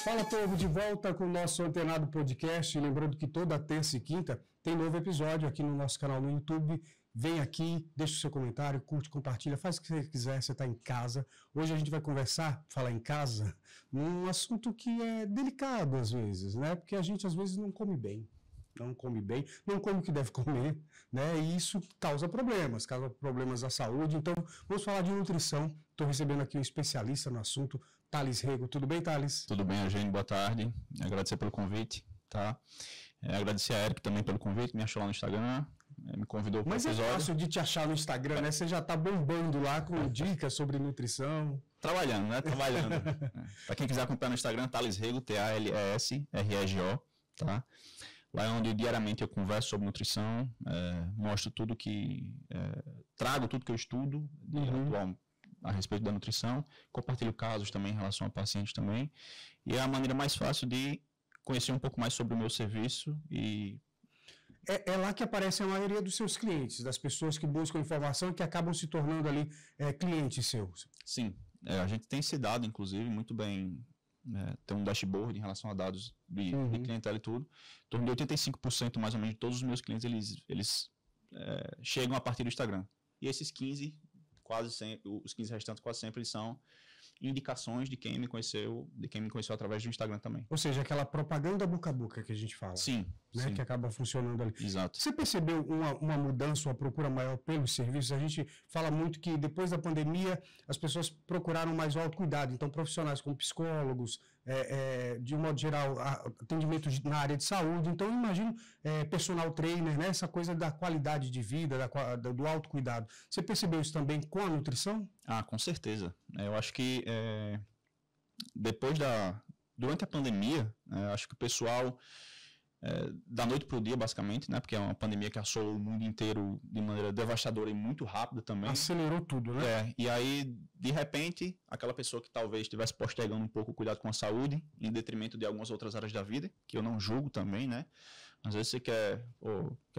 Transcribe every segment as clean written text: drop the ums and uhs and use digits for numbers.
Fala, povo, de volta com o nosso Antenado Podcast. Lembrando que toda terça e quinta tem novo episódio aqui no nosso canal no YouTube. Vem aqui, deixa o seu comentário, curte, compartilha, faz o que você quiser, você está em casa. Hoje a gente vai falar em casa, num assunto que é delicado às vezes, né? Porque a gente às vezes não come bem. Não come o que deve comer, né? E isso causa problemas à saúde. Então, vamos falar de nutrição. Estou recebendo aqui um especialista no assunto, Thales Rego. Tudo bem, Thales? Tudo bem, Eugênio, boa tarde. Agradecer pelo convite, tá? Agradecer a Eric também pelo convite, me achou lá no Instagram, me convidou para o episódio. Mas é fácil de te achar no Instagram, né? Você já está bombando lá com dicas sobre nutrição. Trabalhando, né? Trabalhando. Para quem quiser acompanhar no Instagram, Thales Rego, TALESREGO, tá? Lá é onde diariamente eu converso sobre nutrição, mostro tudo que... trago tudo que eu estudo atual a respeito da nutrição, compartilho casos também em relação a pacientes também, e é a maneira mais fácil de conhecer um pouco mais sobre o meu serviço e... É lá que aparece a maioria dos seus clientes, das pessoas que buscam informação e que acabam se tornando ali clientes seus. Sim, a gente tem se dado, inclusive, muito bem... tem um dashboard em relação a dados de clientela e tudo. Em torno de 85% mais ou menos de todos os meus clientes, eles chegam a partir do Instagram. E esses 15, quase sempre, os 15 restantes quase sempre, eles são indicações de quem me conheceu através do Instagram também. Ou seja, aquela propaganda boca a boca que a gente fala. Sim. Né, sim. Que acaba funcionando ali. Exato. Você percebeu uma mudança, uma procura maior pelos serviços? A gente fala muito que depois da pandemia as pessoas procuraram mais o autocuidado. Então, profissionais como psicólogos, de um modo geral, atendimento na área de saúde. Então, eu imagino personal trainer, né, essa coisa da qualidade de vida, do autocuidado. Você percebeu isso também com a nutrição? Ah, com certeza. Eu acho que durante a pandemia, acho que o pessoal... da noite para o dia, basicamente, né? Porque é uma pandemia que assolou o mundo inteiro de maneira devastadora e muito rápida também. Acelerou tudo, né? E aí, de repente, aquela pessoa que talvez estivesse postergando um pouco o cuidado com a saúde, em detrimento de algumas outras áreas da vida, que eu não julgo também, né? Às vezes você quer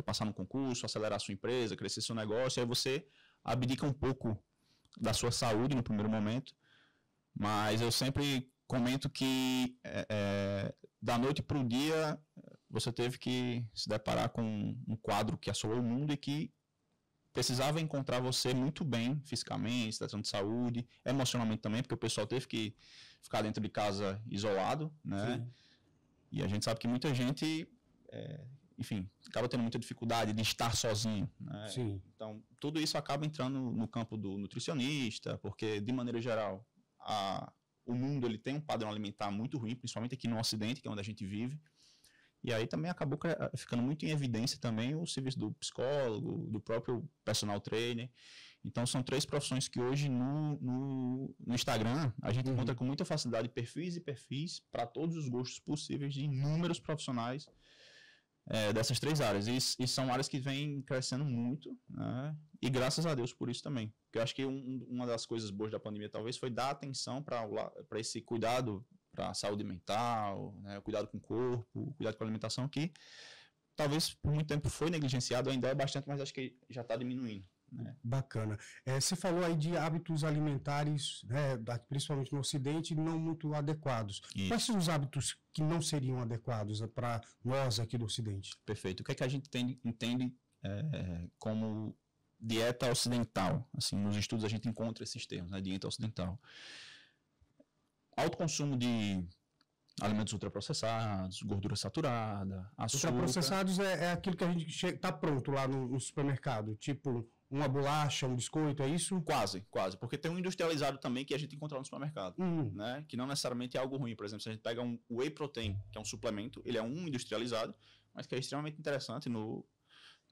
passar num concurso, acelerar a sua empresa, crescer seu negócio, aí você abdica um pouco da sua saúde no primeiro momento, mas eu sempre comento que da noite para o dia você teve que se deparar com um quadro que assolou o mundo e que precisava encontrar você muito bem fisicamente, tratando de saúde, emocionalmente também, porque o pessoal teve que ficar dentro de casa isolado, né? Sim. E a gente sabe que muita gente, enfim, acaba tendo muita dificuldade de estar sozinho, né? Sim. Então, tudo isso acaba entrando no campo do nutricionista, porque, de maneira geral, o mundo ele tem um padrão alimentar muito ruim, principalmente aqui no Ocidente, que é onde a gente vive. E aí também acabou ficando muito em evidência também o serviço do psicólogo, do próprio personal trainer. Então são três profissões que hoje no Instagram a gente encontra com muita facilidade perfis para todos os gostos possíveis de inúmeros profissionais dessas três áreas. E são áreas que vêm crescendo muito, né? E graças a Deus por isso também. Porque eu acho que uma das coisas boas da pandemia talvez foi dar atenção para esse cuidado para a saúde mental, né? O cuidado com o corpo, o cuidado com a alimentação, que talvez por muito tempo foi negligenciado, ainda é bastante, mas acho que já está diminuindo. Né? Bacana. Você falou aí de hábitos alimentares, né, principalmente no Ocidente, não muito adequados. Isso. Quais são os hábitos que não seriam adequados para nós aqui do Ocidente? Perfeito. O que é que a gente entende como dieta ocidental? Assim, nos estudos a gente encontra esses termos, né? Dieta ocidental. Alto consumo de alimentos ultraprocessados, gordura saturada, açúcar. Ultraprocessados é aquilo que a gente está pronto lá no supermercado, tipo uma bolacha, um biscoito, é isso? Quase, porque tem um industrializado também que a gente encontra no supermercado, né? Que não necessariamente é algo ruim. Por exemplo, se a gente pega um whey protein, que é um suplemento, ele é um industrializado, mas que é extremamente interessante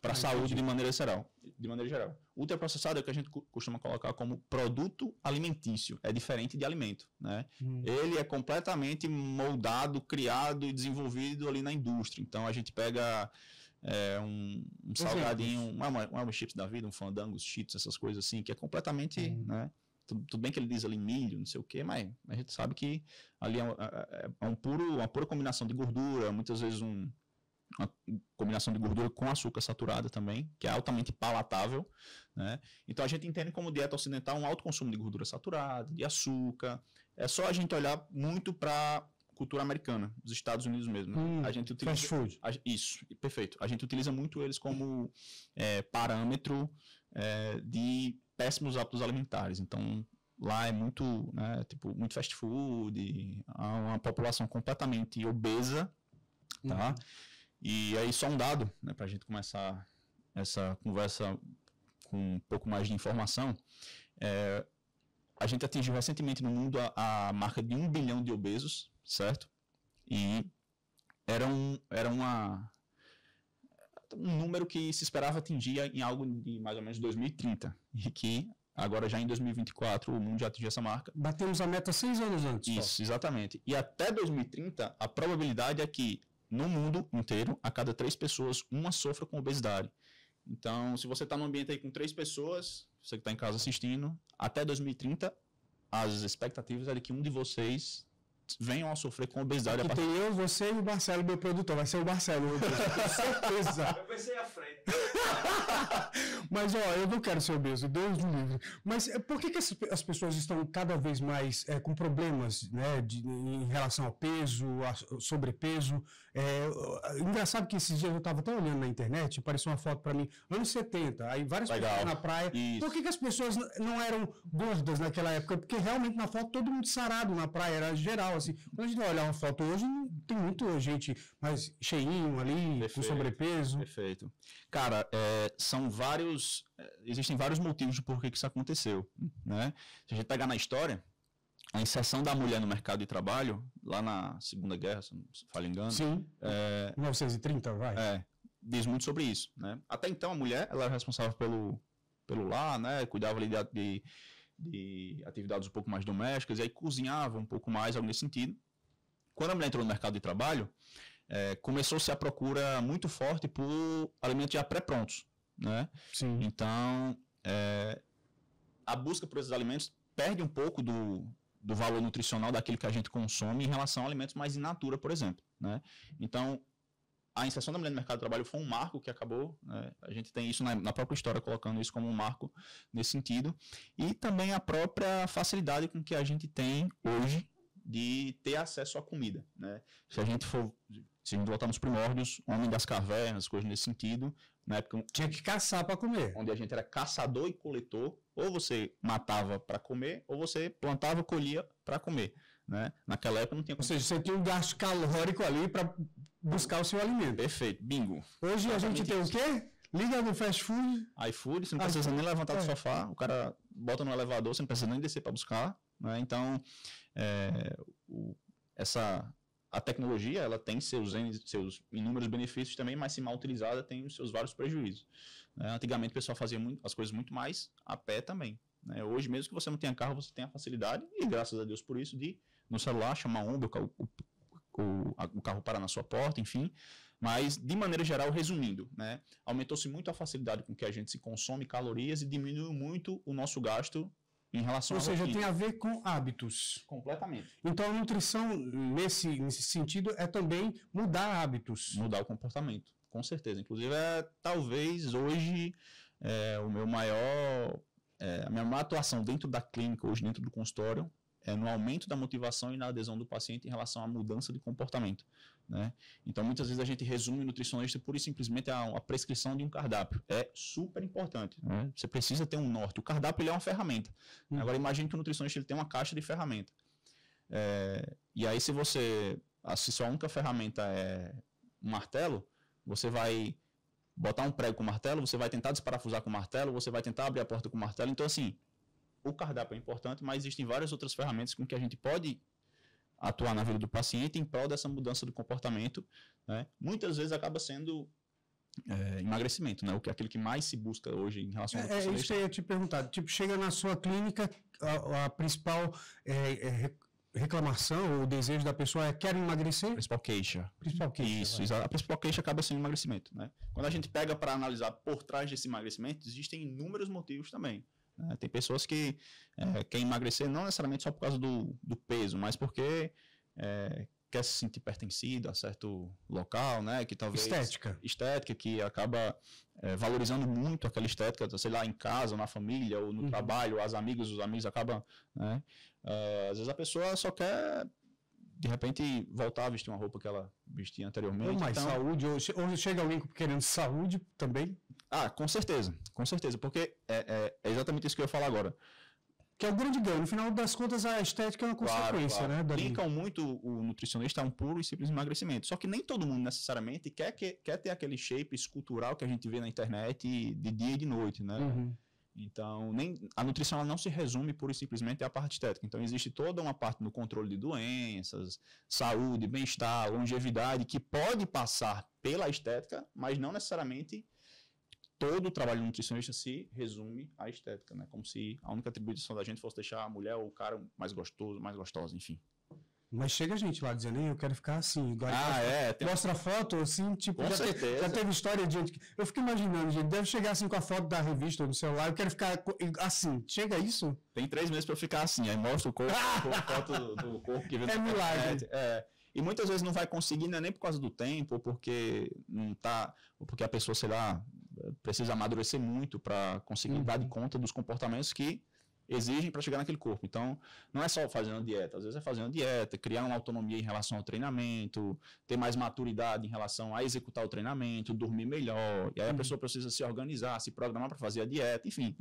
para a saúde de maneira geral. Ultraprocessado é o que a gente costuma colocar como produto alimentício. É diferente de alimento, né? Ele é completamente moldado, criado e desenvolvido ali na indústria. Então, a gente pega um salgadinho, um chips da vida, um fandango, cheetos, essas coisas assim, que é completamente... né? Tudo bem que ele diz ali milho, não sei o quê, mas a gente sabe que ali é uma pura combinação de gordura, muitas vezes uma combinação de gordura com açúcar saturada também, que é altamente palatável, né? Então a gente entende como dieta ocidental um alto consumo de gordura saturada, de açúcar. É só a gente olhar muito para cultura americana, dos Estados Unidos mesmo. A gente utiliza fast food. Isso, perfeito. A gente utiliza muito eles como parâmetro de péssimos hábitos alimentares. Então, lá é muito, né, tipo, muito fast food, há uma população completamente obesa, tá? E aí só um dado, né, para a gente começar essa conversa com um pouco mais de informação. A gente atingiu recentemente no mundo a marca de 1 bilhão de obesos, certo? E era um número que se esperava atingir em algo de mais ou menos 2030. E que agora já em 2024 o mundo já atingiu essa marca. Batemos a meta 6 anos antes. Isso, exatamente. E até 2030 a probabilidade é que no mundo inteiro, a cada 3 pessoas, uma sofra com obesidade. Então, se você está num ambiente aí com 3 pessoas, você que está em casa assistindo, até 2030, as expectativas é de que um de vocês venham a sofrer com obesidade. Aqui tem eu, você e o Marcelo, meu produtor. Vai ser o Marcelo, eu tenho certeza. Eu pensei à frente. Mas, ó, eu não quero ser obeso, Deus me livre. Mas por que as pessoas estão cada vez mais com problemas, né, em relação ao peso, a sobrepeso? Engraçado que esses dias eu estava até olhando na internet, apareceu uma foto para mim, anos 70, aí várias pessoas na praia. Isso. Por que as pessoas não eram gordas naquela época? Porque realmente na foto todo mundo sarado na praia, era geral, assim. Quando a gente vai olhar uma foto hoje, tem muita gente mais cheinho ali, perfeito, com sobrepeso. Perfeito. Cara, existem vários motivos de por que isso aconteceu, né? Se a gente pegar na história, a inserção da mulher no mercado de trabalho, lá na Segunda Guerra, se não me engano. Sim, 1930, vai. Diz muito sobre isso, né? Até então, a mulher, ela era responsável pelo lar, né? Cuidava ali de atividades um pouco mais domésticas, e aí cozinhava um pouco mais, algo nesse sentido. Quando a mulher entrou no mercado de trabalho, começou-se a procura muito forte por alimentos já pré-prontos, né? Sim. Então, a busca por esses alimentos perde um pouco do valor nutricional daquilo que a gente consome em relação a alimentos mais in natura, por exemplo, né? Então, a inserção da mulher no mercado de trabalho foi um marco que acabou, né? A gente tem isso na própria história, colocando isso como um marco nesse sentido, e também a própria facilidade com que a gente tem hoje de ter acesso à comida, né? Se a gente voltar nos primórdios, homem das cavernas, coisas nesse sentido, na época tinha que caçar para comer. Onde a gente era caçador e coletor, ou você matava para comer, ou você plantava e colhia para comer, né? Naquela época não tinha. Ou seja, você tinha um gasto calórico ali para buscar o seu alimento. Perfeito, bingo. Hoje a gente tem o quê? Liga no fast food. iFood, você não precisa nem levantar do sofá, o cara bota no elevador, você não precisa nem descer para buscar, né? Então, a tecnologia, ela tem seus inúmeros benefícios também, mas se mal utilizada tem os seus vários prejuízos, né? Antigamente o pessoal fazia as coisas muito mais a pé também, né? Hoje, mesmo que você não tenha carro, você tem a facilidade, e graças a Deus por isso, de no celular chamar um Uber, o carro parar na sua porta, enfim. Mas, de maneira geral, resumindo, né, aumentou-se muito a facilidade com que a gente se consome calorias e diminuiu muito o nosso gasto em relação Ou seja, tem a ver com hábitos. Completamente. Então, a nutrição, nesse sentido, é também mudar hábitos. Mudar o comportamento, com certeza. Inclusive, talvez hoje a minha maior atuação dentro da clínica, hoje dentro do consultório, no aumento da motivação e na adesão do paciente em relação à mudança de comportamento, né? Então, muitas vezes a gente resume o nutricionista pura e simplesmente a prescrição de um cardápio. É super importante, né? Você precisa ter um norte. O cardápio ele é uma ferramenta. Agora, imagine que o nutricionista ele tem uma caixa de ferramenta. E aí, se sua única ferramenta é um martelo, você vai botar um prego com o martelo, você vai tentar desparafusar com o martelo, você vai tentar abrir a porta com o martelo. Então, assim, o cardápio é importante, mas existem várias outras ferramentas com que a gente pode atuar na vida do paciente em prol dessa mudança do comportamento, né? Muitas vezes acaba sendo emagrecimento, né? O que é aquilo que mais se busca hoje em relação ao nutricionista. Isso que eu ia te perguntar. Tipo, chega na sua clínica, a principal reclamação ou desejo da pessoa quer emagrecer? Principal queixa. Principal queixa. Isso, a principal queixa acaba sendo emagrecimento, né? Quando a gente pega para analisar por trás desse emagrecimento, existem inúmeros motivos também. Tem pessoas que querem emagrecer não necessariamente só por causa do peso, mas porque quer se sentir pertencido a certo local, né? Que talvez estética que acaba valorizando muito aquela estética, sei lá, em casa, ou na família, ou no trabalho, os amigos acabam, né? Às vezes a pessoa só quer de repente, voltar a vestir uma roupa que ela vestia anteriormente. Ou mais saúde, ou chega alguém querendo saúde também. Com certeza, porque é exatamente isso que eu ia falar agora. Que é o grande ganho. No final das contas, a estética é uma consequência, né? Linkam muito o nutricionista a um puro e simples emagrecimento. Só que nem todo mundo necessariamente quer ter aquele shape escultural que a gente vê na internet de dia e de noite, né? Uhum. Então, a nutrição ela não se resume pura e simplesmente à parte estética. Então, existe toda uma parte no controle de doenças, saúde, bem-estar, longevidade, que pode passar pela estética, mas não necessariamente todo o trabalho do nutricionista se resume à estética, né? Como se a única atribuição da gente fosse deixar a mulher ou o cara mais gostoso, mais gostosa, enfim. Mas chega gente lá dizendo, eu quero ficar assim. Agora mostra a foto, assim, tipo, já teve história de gente. Eu fico imaginando, gente, deve chegar assim com a foto da revista ou do celular, eu quero ficar assim. Chega isso? Tem 3 meses pra eu ficar assim, aí mostra o corpo, foto do corpo que vem na milagre. E muitas vezes não vai conseguir, não é nem por causa do tempo, ou porque ou porque a pessoa, sei lá, precisa amadurecer muito para conseguir dar de conta dos comportamentos que exigem para chegar naquele corpo. Então, não é só fazer uma dieta, às vezes é fazer uma dieta, criar uma autonomia em relação ao treinamento, ter mais maturidade em relação a executar o treinamento, dormir melhor, e aí a pessoa precisa se organizar, se programar para fazer a dieta, enfim,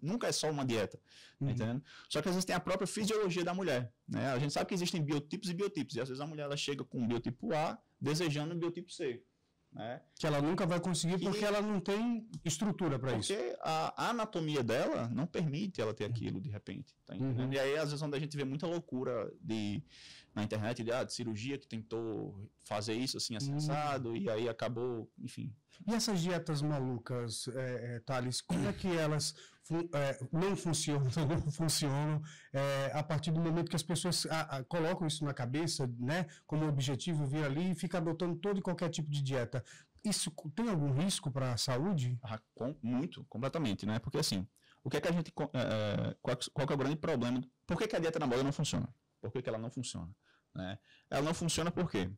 nunca é só uma dieta, tá entendendo? Só que às vezes tem a própria fisiologia da mulher, né? A gente sabe que existem biotipos e biotipos, e às vezes a mulher ela chega com o biotipo A desejando o biotipo C. Né? Que ela nunca vai conseguir porque ela não tem estrutura para isso. Porque a anatomia dela não permite ela ter aquilo de repente. Tá entendendo? E aí, às vezes, onde a gente vê muita loucura na internet de cirurgia que tentou fazer isso assim, assado, e aí acabou, enfim. E essas dietas malucas, Thales, como é que elas não funcionam a partir do momento que as pessoas colocam isso na cabeça, né, como objetivo vir ali e fica adotando todo e qualquer tipo de dieta? Isso tem algum risco para a saúde? Muito, completamente, né? Porque assim, o que é que a gente, qual que é o grande problema? Por que a dieta na moda não funciona? Por que ela não funciona? Né? Ela não funciona porque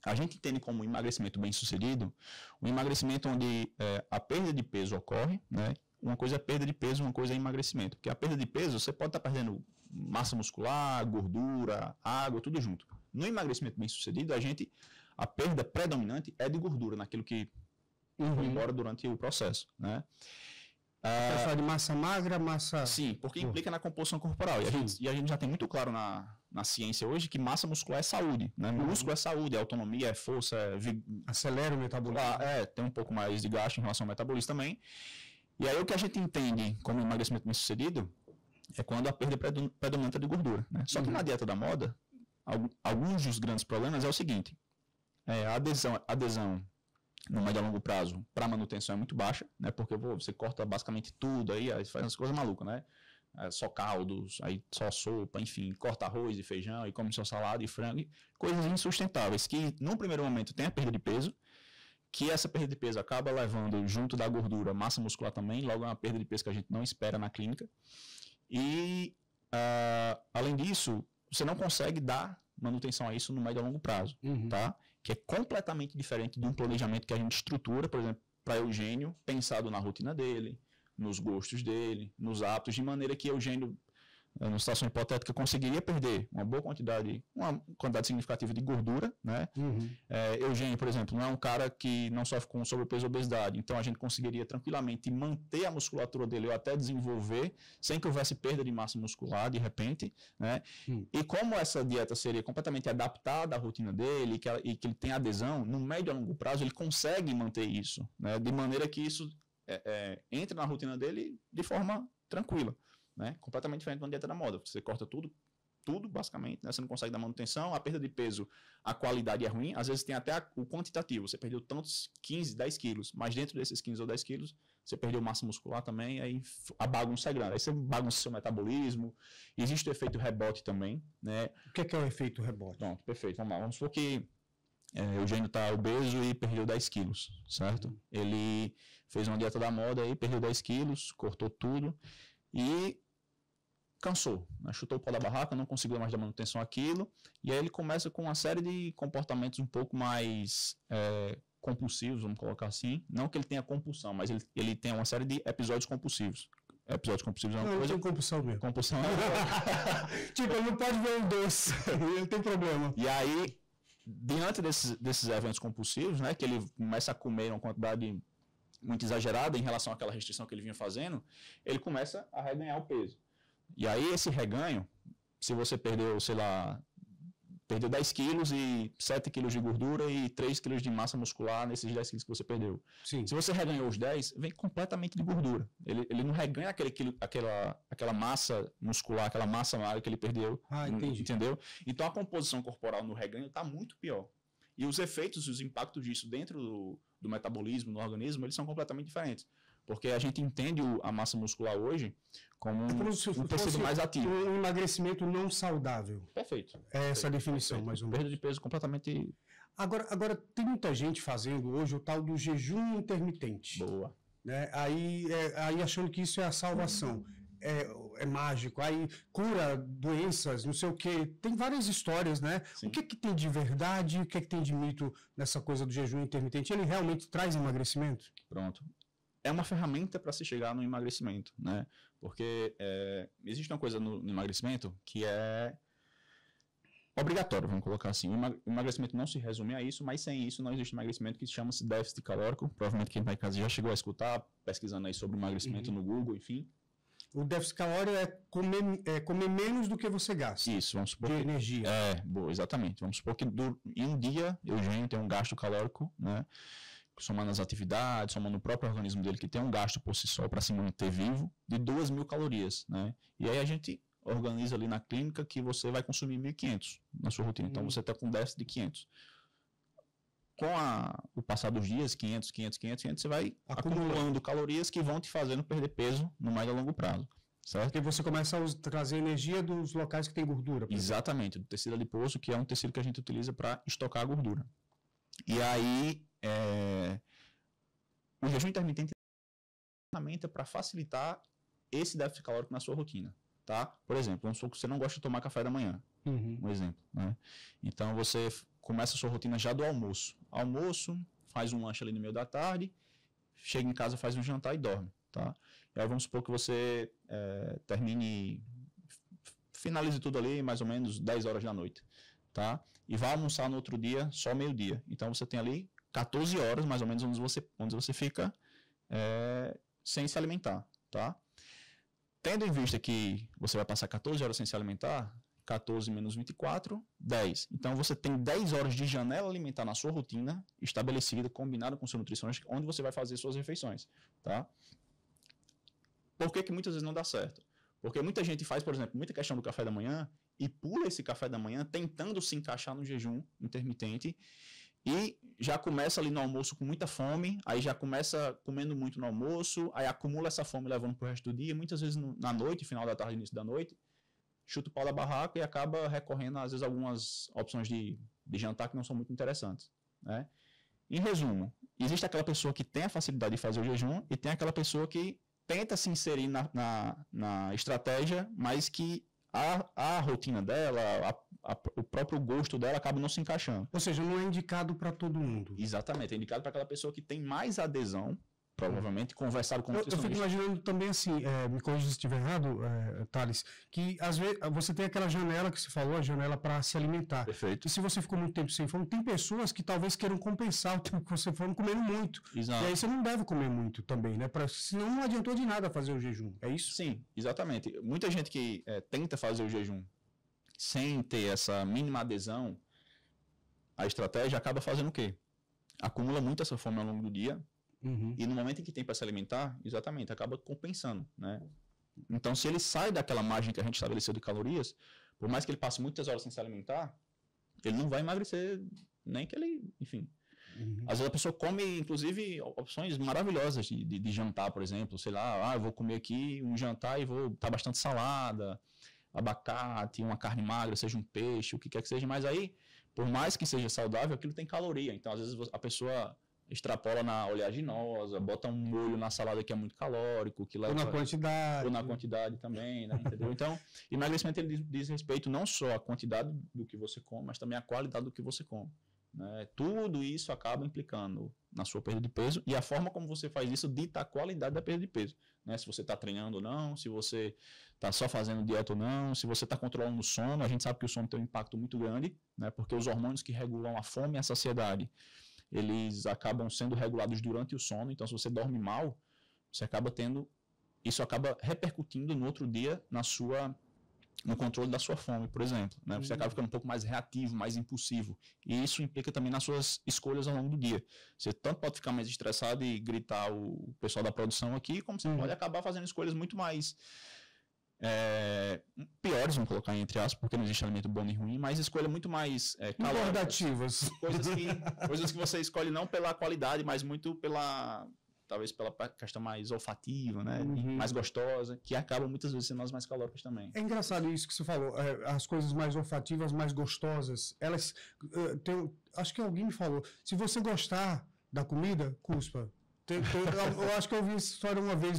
a gente entende como emagrecimento bem sucedido um emagrecimento onde a perda de peso ocorre, né? Uma coisa é perda de peso, uma coisa é emagrecimento. Porque a perda de peso, você pode estar perdendo massa muscular, gordura, água, tudo junto. No emagrecimento bem sucedido, a perda predominante é de gordura, naquilo que foi embora durante o processo, né? Falar de massa magra, massa... Sim, porque implica na composição corporal. E a gente já tem muito claro na ciência hoje que massa muscular é saúde, né? Músculo é saúde, é autonomia, é força, acelera o metabolismo. Tem um pouco mais de gasto em relação ao metabolismo também. E aí o que a gente entende como emagrecimento bem sucedido é quando a perda predominante é de gordura, né? Só que na dieta da moda, alguns dos grandes problemas é o seguinte, a adesão no médio a longo prazo para manutenção é muito baixa, né? Porque você corta basicamente tudo aí faz umas coisas malucas, né? Só caldos, aí só sopa, enfim, corta arroz e feijão e come só salada e frango, coisas insustentáveis que num primeiro momento tem a perda de peso, que essa perda de peso acaba levando junto da gordura massa muscular também, logo é uma perda de peso que a gente não espera na clínica. E além disso, você não consegue dar manutenção a isso no médio a longo prazo, tá? Que é completamente diferente de um planejamento que a gente estrutura, por exemplo, para Eugênio, pensado na rotina dele, nos gostos dele, nos hábitos, de maneira que Eugênio, numa situação hipotética, conseguiria perder uma quantidade significativa de gordura, né? Eugênio, por exemplo, não é um cara que não sofre com sobrepeso ou obesidade, então a gente conseguiria tranquilamente manter a musculatura dele ou até desenvolver, sem que houvesse perda de massa muscular, de repente, né? E como essa dieta seria completamente adaptada à rotina dele e que ele tem adesão, no médio a longo prazo ele consegue manter isso, né? De maneira que isso entre na rotina dele de forma tranquila. Né? Completamente diferente de uma dieta da moda. Você corta tudo basicamente, né? Você não consegue dar manutenção, a perda de peso, a qualidade é ruim, às vezes tem até o quantitativo, você perdeu tantos 15, 10 quilos, mas dentro desses 15 ou 10 quilos, você perdeu massa muscular também, aí a bagunça é grande, aí você bagunça seu metabolismo, existe o efeito rebote também, né? O que é o efeito rebote? Pronto, perfeito, vamos lá, vamos supor que Eugênio está obeso e perdeu 10 quilos, certo? Ele fez uma dieta da moda e perdeu 10 quilos, cortou tudo e cansou, né? Chutou o pau da barraca, não conseguiu mais dar manutenção àquilo, e aí ele começa com uma série de comportamentos um pouco mais compulsivos, vamos colocar assim. Não que ele tenha compulsão, mas ele tem uma série de episódios compulsivos. Episódios compulsivos é uma Não, coisa... ele tem compulsão mesmo. Compulsão é... Tipo, ele não pode ver um doce, ele tem problema. E aí, diante desses eventos compulsivos, né, que ele começa a comer uma quantidade muito exagerada em relação àquela restrição que ele vinha fazendo, ele começa a reganhar o peso. E aí, esse reganho, se você perdeu, sei lá, perdeu 10 quilos e 7 quilos de gordura e 3 quilos de massa muscular nesses 10 quilos que você perdeu. Sim. Se você reganhou os 10, vem completamente de gordura. Ele não reganha aquela massa muscular, aquela massa magra que ele perdeu. Ah, entendi. Entendeu? Então a composição corporal no reganho está muito pior. E os efeitos, os impactos disso dentro do metabolismo, no organismo, eles são completamente diferentes. Porque a gente entende a massa muscular hoje como um tecido mais ativo. Um emagrecimento não saudável. Perfeito. É essa a definição, mais ou menos. Perda de peso completamente... Agora, tem muita gente fazendo hoje o tal do jejum intermitente. Boa. Né? Aí achando que isso é a salvação. É mágico, aí cura doenças, não sei o quê. Tem várias histórias, né? Sim. O que tem de verdade, o que tem de mito nessa coisa do jejum intermitente? Ele realmente traz emagrecimento? Pronto. É uma ferramenta para se chegar no emagrecimento, né? Porque existe uma coisa no emagrecimento que é obrigatório, vamos colocar assim. O emagrecimento não se resume a isso, mas sem isso não existe emagrecimento, que chama-se déficit calórico. Provavelmente quem está em casa já chegou a escutar, pesquisando aí sobre emagrecimento no Google, enfim. O déficit calórico é comer menos do que você gasta. Isso, vamos supor de energia. Boa, exatamente. Vamos supor que em um dia, Eugênio tem um gasto calórico, né? Somando as atividades, somando o próprio organismo dele, que tem um gasto por si só para se manter vivo, de 2.000 calorias, né? E aí a gente organiza ali na clínica que você vai consumir 1.500 na sua rotina. Então você está com déficit de 500. Com o passar dos dias, 500, você vai acumulando calorias que vão te fazendo perder peso no mais a longo prazo. Certo? Porque você começa a trazer energia dos locais que tem gordura. Exatamente, do tecido adiposo, que é um tecido que a gente utiliza para estocar a gordura. E aí, o jejum intermitente é uma ferramenta para facilitar esse déficit calórico na sua rotina. Tá? Por exemplo, vamos supor que você não gosta de tomar café da manhã. Um exemplo. Né? Então, você começa a sua rotina já do almoço. Almoço, faz um lanche ali no meio da tarde, chega em casa, faz um jantar e dorme. Tá? E aí vamos supor que você finalize tudo ali mais ou menos 10 horas da noite. Tá? E vai almoçar no outro dia, só meio-dia. Então, você tem ali 14 horas, mais ou menos, onde você fica sem se alimentar. Tá? Tendo em vista que você vai passar 14 horas sem se alimentar, 14 menos 24, 10. Então, você tem 10 horas de janela alimentar na sua rotina, estabelecida, combinada com o seu nutricionista, onde você vai fazer suas refeições. Tá? Por que muitas vezes não dá certo? Porque muita gente faz, por exemplo, muita questão do café da manhã e pula esse café da manhã tentando se encaixar no jejum intermitente e já começa ali no almoço com muita fome, aí já começa comendo muito no almoço, aí acumula essa fome levando pro resto do dia, muitas vezes na noite, final da tarde, início da noite, chuta o pau da barraca e acaba recorrendo, às vezes, a algumas opções de jantar que não são muito interessantes. Né? Em resumo, existe aquela pessoa que tem a facilidade de fazer o jejum e tem aquela pessoa que tenta se inserir na estratégia, mas que a rotina dela, o próprio gosto dela acaba não se encaixando. Ou seja, não é indicado para todo mundo. Exatamente, é indicado para aquela pessoa que tem mais adesão, provavelmente, conversar com o nutricionista. Eu fico imaginando também assim, me corrija se estiver errado, Thales, que às vezes você tem aquela janela que você falou, a janela para se alimentar. Perfeito. E se você ficou muito tempo sem fome, tem pessoas que talvez queiram compensar o tempo que você for comendo muito. Exato. E aí você não deve comer muito também, né? Senão não adiantou de nada fazer o jejum, é isso? Sim, exatamente. Muita gente que tenta fazer o jejum sem ter essa mínima adesão à estratégia acaba fazendo o quê? Acumula muito essa fome ao longo do dia. E no momento em que tem para se alimentar, exatamente, acaba compensando, né? Então, se ele sai daquela margem que a gente estabeleceu de calorias, por mais que ele passe muitas horas sem se alimentar, ele não vai emagrecer, nem que ele, enfim. Às vezes a pessoa come, inclusive, opções maravilhosas de jantar, por exemplo, sei lá, eu vou comer aqui um jantar e vou botar bastante salada, abacate, uma carne magra, seja um peixe, o que quer que seja, mas aí, por mais que seja saudável, aquilo tem caloria, então às vezes a pessoa extrapola na oleaginosa, bota um molho na salada que é muito calórico, que leva... Ou na quantidade. Ou na quantidade também, né? Entendeu? Então, emagrecimento ele diz respeito não só à quantidade do que você come, mas também à qualidade do que você come. né? Tudo isso acaba implicando na sua perda de peso, e a forma como você faz isso dita a qualidade da perda de peso, né? Se você está treinando ou não, se você está só fazendo dieta ou não, se você está controlando o sono. A gente sabe que o sono tem um impacto muito grande, né? Porque os hormônios que regulam a fome e a saciedade, eles acabam sendo regulados durante o sono. Então, se você dorme mal, você acaba tendo... Isso acaba repercutindo no outro dia no controle da sua fome, por exemplo, né? Você acaba ficando um pouco mais reativo, mais impulsivo. E isso implica também nas suas escolhas ao longo do dia. Você tanto pode ficar mais estressado e gritar o pessoal da produção aqui, como você pode acabar fazendo escolhas muito mais piores, vamos colocar entre aspas, porque não existe alimento bom nem ruim, mas escolha muito mais calóricas. Coisas que você escolhe não pela qualidade, mas muito talvez pela questão mais olfativa, né? Mais gostosa, que acabam muitas vezes sendo as mais calóricas também. É engraçado isso que você falou, as coisas mais olfativas, mais gostosas, elas acho que alguém me falou, se você gostar da comida, cuspa. Eu acho que eu ouvi essa história uma vez,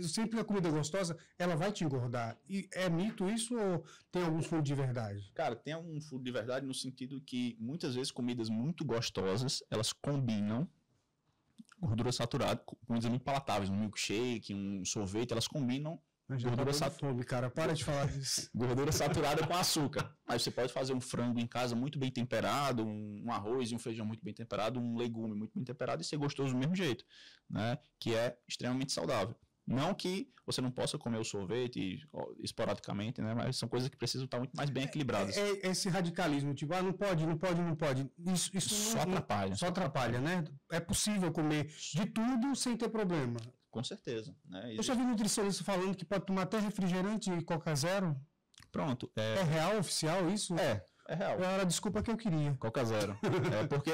sempre que a comida é gostosa, ela vai te engordar. E é mito isso ou tem algum fundo de verdade? Cara, tem algum fundo de verdade no sentido que muitas vezes comidas muito gostosas, elas combinam gordura saturada, comidas muito palatáveis, um milkshake, um sorvete, elas combinam gordura saturada. Cara, para de falar disso. Gordura saturada com açúcar. Aí você pode fazer um frango em casa muito bem temperado, um arroz e um feijão muito bem temperado, um legume muito bem temperado e ser gostoso do mesmo jeito, né? Que é extremamente saudável. Não que você não possa comer o sorvete esporadicamente, né? Mas são coisas que precisam estar muito mais bem equilibradas. Esse radicalismo, tipo, não pode. Isso só atrapalha. Só atrapalha, né? É possível comer de tudo sem ter problema. Com certeza. Né? Eu já vi nutricionista falando que pode tomar até refrigerante e Coca Zero. Pronto. É real, oficial isso? É real. Era a desculpa que eu queria. Coca Zero. Porque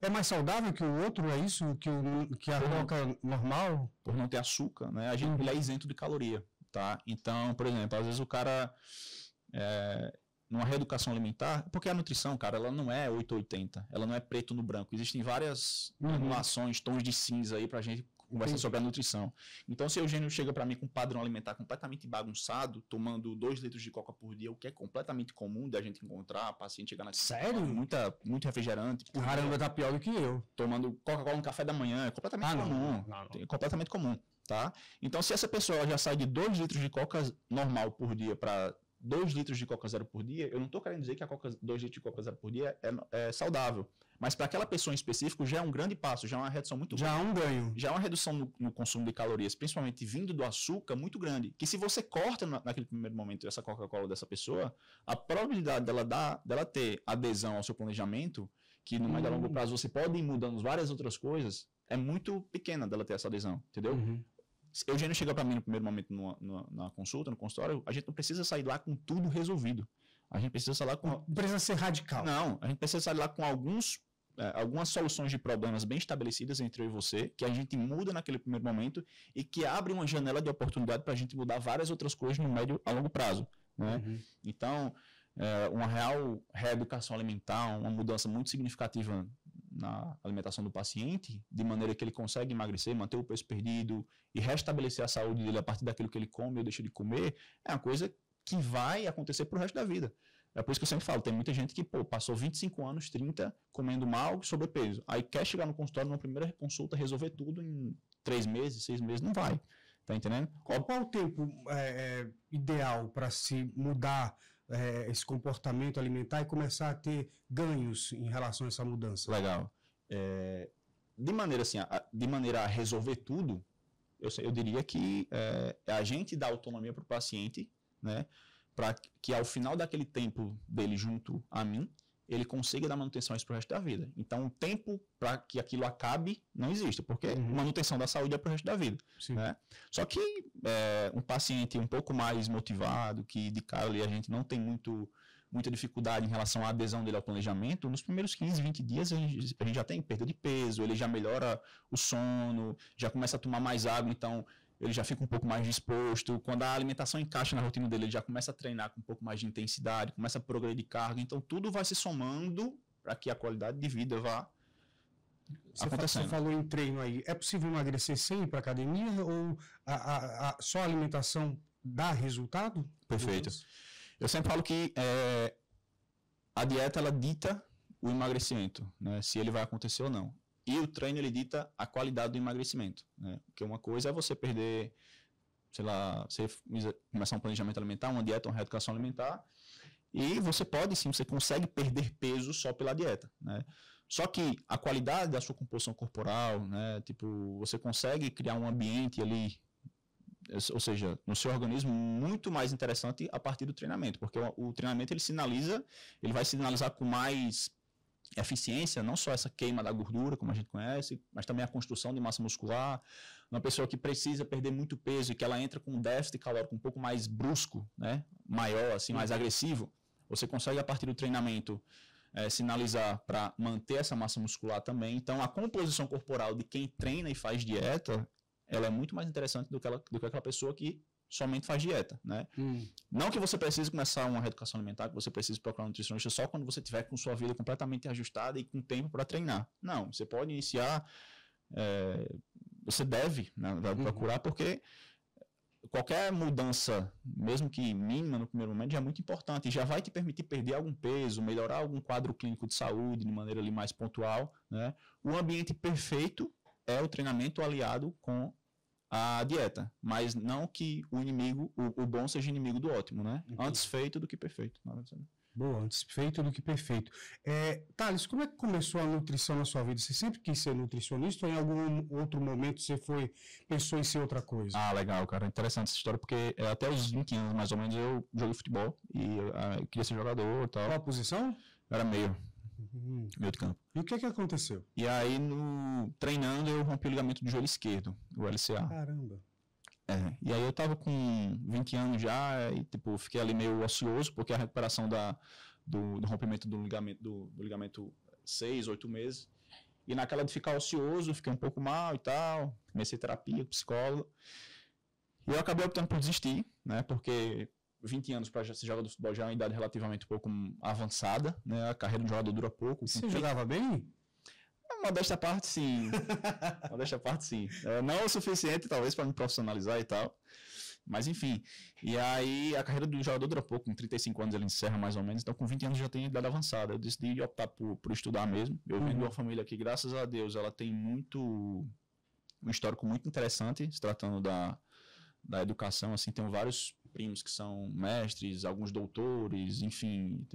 É mais saudável que o outro, é isso? Que a Coca normal? Por não ter açúcar, né? Ele é isento de caloria, tá? Então, por exemplo, às vezes o cara... numa reeducação alimentar, porque a nutrição, cara, ela não é 880, ela não é preto no branco. Existem várias animações, tons de cinza aí pra gente conversar sobre a nutrição. Então, se o Eugênio chega para mim com um padrão alimentar completamente bagunçado, tomando 2 litros de coca por dia, o que é completamente comum da gente encontrar, paciente chegar na... Sério? Muito refrigerante. Caramba, tá pior do que eu. Tomando Coca-Cola no café da manhã, é completamente comum. Não. É completamente comum, tá? Então, se essa pessoa já sai de 2 litros de coca normal por dia para 2 litros de Coca Zero por dia, eu não estou querendo dizer que 2 litros de Coca Zero por dia é saudável. Mas para aquela pessoa em específico já é um grande passo, já é uma redução muito grande. Já é um ganho. Já é uma redução no consumo de calorias, principalmente vindo do açúcar, muito grande. Que se você corta naquele primeiro momento essa Coca-Cola dessa pessoa, a probabilidade dela ter adesão ao seu planejamento, que no médio e longo prazo você pode ir mudando várias outras coisas, é muito pequena dela ter essa adesão, entendeu? Se o Eugênio chega para mim no primeiro momento na consulta, no consultório, a gente não precisa sair lá com tudo resolvido. A gente precisa sair lá com... Não precisa ser radical. Não, a gente precisa sair lá com algumas soluções de problemas bem estabelecidas entre eu e você, que a gente muda naquele primeiro momento e que abre uma janela de oportunidade para a gente mudar várias outras coisas no médio a longo prazo, né? Então, uma real reeducação alimentar, uma mudança muito significativa na alimentação do paciente, de maneira que ele consegue emagrecer, manter o peso perdido e restabelecer a saúde dele a partir daquilo que ele come ou deixa de comer, é uma coisa que vai acontecer pro resto da vida. É por isso que eu sempre falo, tem muita gente que passou 25 anos, 30, comendo mal, sobrepeso. Aí quer chegar no consultório, numa primeira consulta, resolver tudo em 3 meses, 6 meses, não vai. Tá entendendo? Qual o tempo ideal para se mudar esse comportamento alimentar e começar a ter ganhos em relação a essa mudança? Legal. De maneira a resolver tudo, eu diria que a gente dá autonomia para o paciente, né? Para que ao final daquele tempo dele junto a mim, ele consiga dar manutenção a isso pro resto da vida. Então, o tempo para que aquilo acabe não existe, porque manutenção da saúde é pro resto da vida. Né? Só que um paciente um pouco mais motivado, que de cara ali a gente não tem muita dificuldade em relação à adesão dele ao planejamento, nos primeiros 15, 20 dias a gente já tem perda de peso, ele já melhora o sono, já começa a tomar mais água, então ele já fica um pouco mais disposto. Quando a alimentação encaixa na rotina dele, ele já começa a treinar com um pouco mais de intensidade, começa a progredir carga. Então, tudo vai se somando para que a qualidade de vida vá acontecendo. Você falou em treino aí. É possível emagrecer sem ir para academia ou só a alimentação dá resultado? Perfeito. Eu sempre falo que a dieta, ela dita o emagrecimento, né? Se ele vai acontecer ou não. E o treino, ele dita a qualidade do emagrecimento, né? Porque uma coisa é você perder, sei lá, você começar um planejamento alimentar, uma dieta, uma reeducação alimentar, e você pode sim, você consegue perder peso só pela dieta, né? Só que a qualidade da sua composição corporal, né? Tipo, você consegue criar um ambiente ali, ou seja, no seu organismo muito mais interessante a partir do treinamento, porque o treinamento ele vai sinalizar com mais eficiência, não só essa queima da gordura, como a gente conhece, mas também a construção de massa muscular. Uma pessoa que precisa perder muito peso e que ela entra com um déficit calórico um pouco mais brusco, né, maior, assim, mais agressivo, você consegue a partir do treinamento sinalizar para manter essa massa muscular também. Então, a composição corporal de quem treina e faz dieta, ela é muito mais interessante do que aquela pessoa que somente faz dieta, né? Não que você precise começar uma reeducação alimentar, que você precise procurar um nutricionista só quando você tiver com sua vida completamente ajustada e com tempo para treinar. Não, você pode iniciar, você deve, né, procurar, porque qualquer mudança, mesmo que mínima no primeiro momento, já é muito importante e já vai te permitir perder algum peso, melhorar algum quadro clínico de saúde de maneira ali mais pontual, né? O ambiente perfeito é o treinamento aliado com a dieta, mas não que o bom seja inimigo do ótimo, né? Antes feito do que perfeito. Boa, antes feito do que perfeito. Thales, como é que começou a nutrição na sua vida? Você sempre quis ser nutricionista ou em algum outro momento você pensou em ser outra coisa? Ah, legal, cara. Interessante essa história, porque até os 20 anos, mais ou menos, eu joguei futebol e eu queria ser jogador e tal. Qual a posição? Era meio de campo. E o que aconteceu? E aí, treinando, eu rompi o ligamento do joelho esquerdo, o LCA. Caramba. E aí eu tava com 20 anos já e, tipo, fiquei ali meio ocioso, porque a recuperação do rompimento do ligamento 6, 8 meses. E naquela de ficar ocioso, fiquei um pouco mal e tal, comecei terapia, psicólogo. E eu acabei optando por desistir, né, porque 20 anos para ser jogador de futebol já é uma idade relativamente um pouco avançada, né, a carreira de jogador dura pouco. Você jogava bem? Modéstia à parte, sim. Modéstia à parte, sim. Não o suficiente, talvez, para me profissionalizar e tal. Mas, enfim. E aí, a carreira do jogador dura pouco. Com 35 anos ele encerra, mais ou menos. Então, com 20 anos já tem idade avançada. Eu decidi optar por estudar mesmo. Eu venho de uma família que, graças a Deus, ela tem um histórico muito interessante, se tratando da educação. Assim, tenho vários primos que são mestres, alguns doutores, enfim,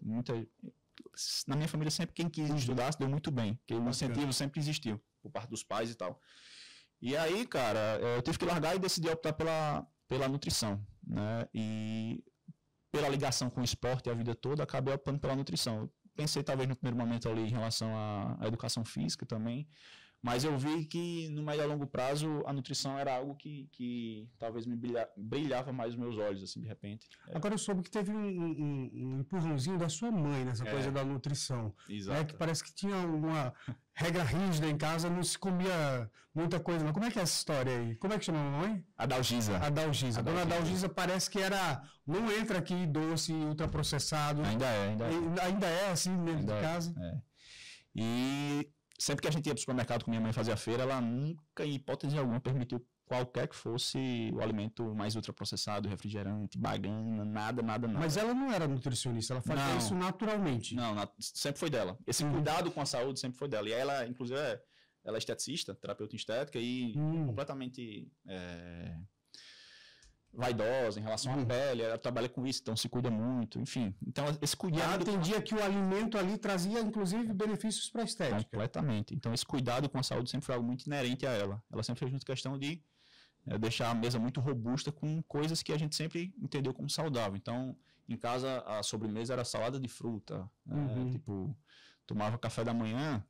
na minha família sempre quem quis estudar se deu muito bem, porque o incentivo sempre existiu por parte dos pais e tal. E aí, cara, eu tive que largar e decidi optar pela nutrição, né? E pela ligação com o esporte a vida toda, acabei optando pela nutrição. Eu pensei talvez no primeiro momento ali em relação à educação física também, mas eu vi que no médio a longo prazo a nutrição era algo que talvez me brilhava mais os meus olhos, assim, de repente. Agora eu soube que teve um empurrãozinho da sua mãe nessa coisa da nutrição. Exato. Que parece que tinha uma regra rígida em casa, não se comia muita coisa. Não. Como é que é essa história aí? Como é que chama a mamãe? Adalgisa. Adalgisa. Dona Adalgisa parece que não entra aqui doce, ultraprocessado. Ainda é. Ainda é assim dentro de casa? E sempre que a gente ia para o supermercado com minha mãe fazer a feira, ela nunca, em hipótese alguma, permitiu qualquer que fosse o alimento mais ultraprocessado, refrigerante, bagana, nada. Mas ela não era nutricionista, ela fazia isso naturalmente. Não, sempre foi dela. Esse cuidado com a saúde sempre foi dela. E ela, inclusive, ela é esteticista, terapeuta em estética e completamente vaidosa em relação à pele, ela trabalha com isso, então se cuida muito, enfim. Então, esse cuidado... E ela entendia que o alimento ali trazia, inclusive, benefícios para a estética. Completamente. Então, esse cuidado com a saúde sempre foi algo muito inerente a ela. Ela sempre fez muita questão de deixar a mesa muito robusta com coisas que a gente sempre entendeu como saudável. Então, em casa, a sobremesa era salada de fruta, tipo, tomava café da manhã...